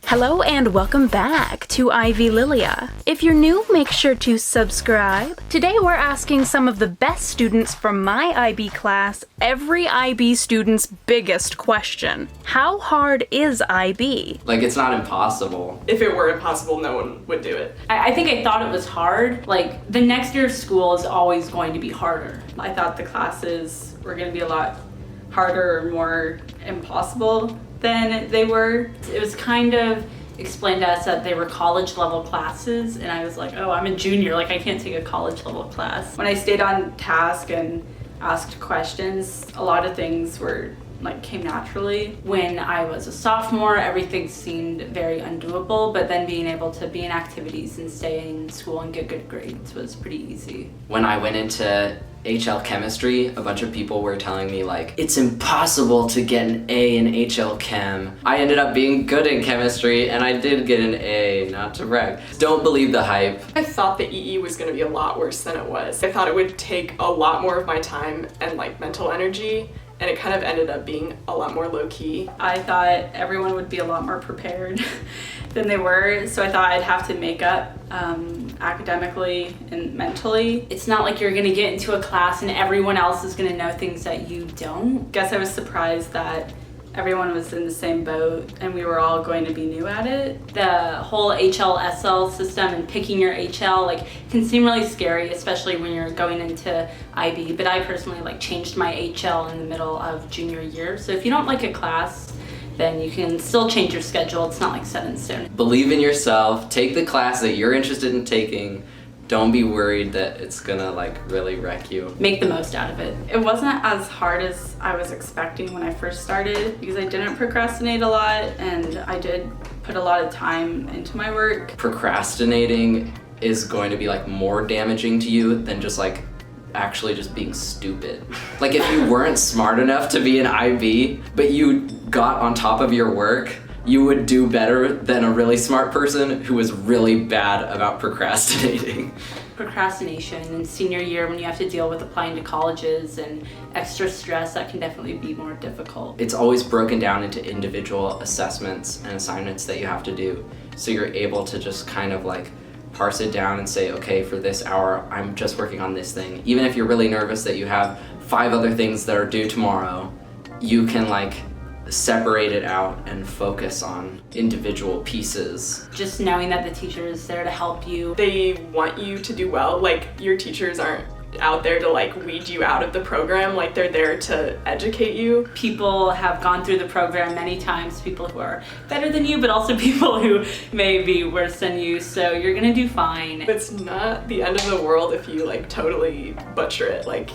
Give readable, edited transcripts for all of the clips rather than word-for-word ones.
Hello and welcome back to Ivy Lilia. If you're new, make sure to subscribe. Today we're asking some of the best students from my IB class every IB student's biggest question. How hard is IB? Like, it's not impossible. If it were impossible, no one would do it. I think I thought it was hard. Like, the next year of school is always going to be harder. I thought the classes were going to be a lot harder or more impossible than they were. It was kind of explained to us that they were college level classes, and I was like, oh, I'm a junior, like I can't take a college level class. When I stayed on task and asked questions, a lot of things came naturally. When I was a sophomore, everything seemed very undoable, but then being able to be in activities and stay in school and get good grades was pretty easy. When I went into HL chemistry, a bunch of people were telling me like, it's impossible to get an A in HL chem. I ended up being good in chemistry and I did get an A, not to brag. Don't believe the hype. I thought the EE was going to be a lot worse than it was. I thought it would take a lot more of my time and mental energy, and it kind of ended up being a lot more low-key. I thought everyone would be a lot more prepared than they were, so I thought I'd have to make up academically and mentally. It's not like you're gonna get into a class and everyone else is gonna know things that you don't. Guess I was surprised that everyone was in the same boat and we were all going to be new at it. The whole HL-SL system and picking your HL can seem really scary, especially when you're going into IB, but I personally changed my HL in the middle of junior year. So if you don't like a class, then you can still change your schedule. It's not set in stone. Believe in yourself, take the class that you're interested in taking. Don't be worried that it's gonna really wreck you. Make the most out of it. It wasn't as hard as I was expecting when I first started because I didn't procrastinate a lot and I did put a lot of time into my work. Procrastinating is going to be more damaging to you than just actually just being stupid. If you weren't smart enough to be an IB, but you got on top of your work, you would do better than a really smart person who was really bad about procrastinating. Procrastination in senior year when you have to deal with applying to colleges and extra stress, that can definitely be more difficult. It's always broken down into individual assessments and assignments that you have to do. So you're able to just kind of parse it down and say, okay, for this hour, I'm just working on this thing. Even if you're really nervous that you have 5 other things that are due tomorrow, you can separate it out and focus on individual pieces. Just knowing that the teacher is there to help you. They want you to do well. Your teachers aren't out there to weed you out of the program. They're there to educate you. People have gone through the program many times, people who are better than you, but also people who may be worse than you, so you're gonna do fine. It's not the end of the world if you totally butcher it.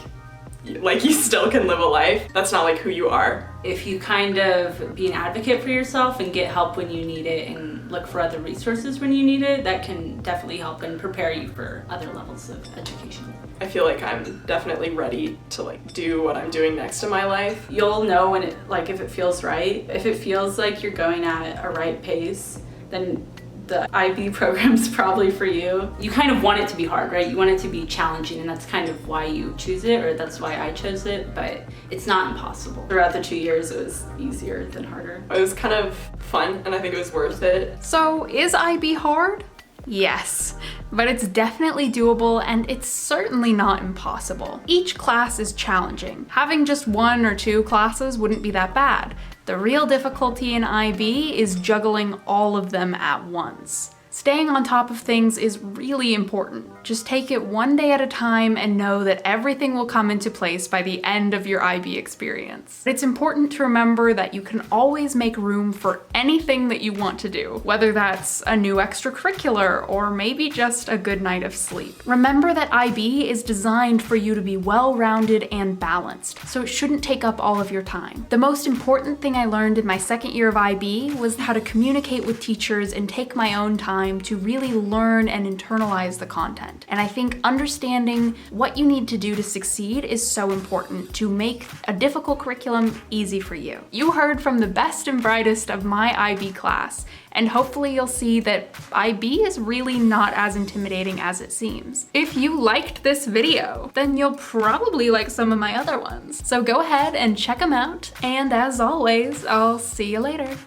You still can live a life. That's not who you are. If you kind of be an advocate for yourself and get help when you need it and look for other resources when you need it, that can definitely help and prepare you for other levels of education. I feel I'm definitely ready to do what I'm doing next in my life. You'll know when it if it feels right. If it feels like you're going at a right pace, then the IB program's probably for you. You kind of want it to be hard, right? You want it to be challenging, and that's kind of why you choose it, or that's why I chose it, but it's not impossible. Throughout the 2 years, it was easier than harder. It was kind of fun, and I think it was worth it. So is IB hard? Yes, but it's definitely doable and it's certainly not impossible. Each class is challenging. Having just 1 or 2 classes wouldn't be that bad. The real difficulty in IB is juggling all of them at once. Staying on top of things is really important. Just take it one day at a time and know that everything will come into place by the end of your IB experience. It's important to remember that you can always make room for anything that you want to do, whether that's a new extracurricular or maybe just a good night of sleep. Remember that IB is designed for you to be well-rounded and balanced, so it shouldn't take up all of your time. The most important thing I learned in my second year of IB was how to communicate with teachers and take my own time to really learn and internalize the content. And I think understanding what you need to do to succeed is so important to make a difficult curriculum easy for you. You heard from the best and brightest of my IB class, and hopefully you'll see that IB is really not as intimidating as it seems. If you liked this video, then you'll probably like some of my other ones. So go ahead and check them out, and as always, I'll see you later.